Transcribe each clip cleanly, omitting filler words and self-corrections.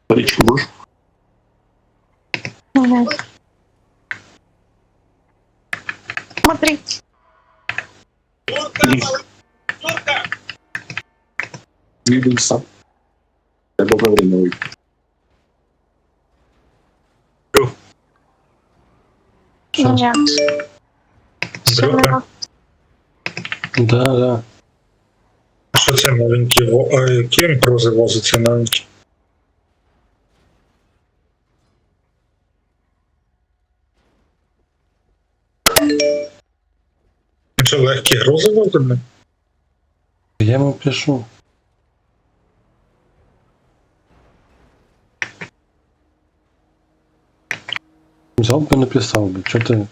Речку будешь? Угу. Смотри. Не иди сам. Я доброе время выйду. Ні. Ще не. Да. Що це маленькі? Ким прози возиться маленькі? Це легкі грози возимо? Я ему пишу. Взял бы и написал бы. Что ты...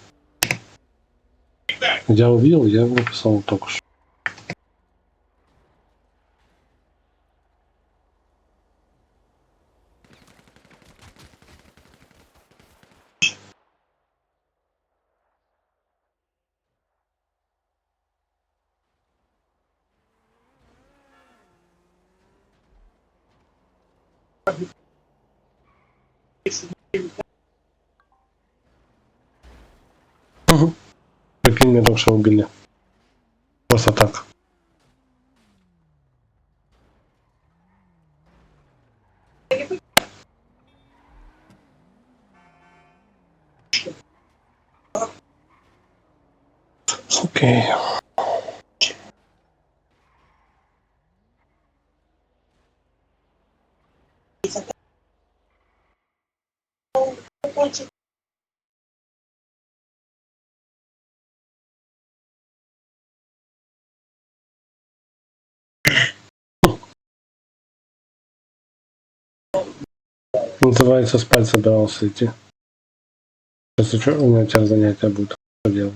Я увидел, я написал только что. Прикинь, меня только что убили. Просто так. Окей. Называется, спать собирался идти. Сейчас у меня сейчас занятие будет. Что делать?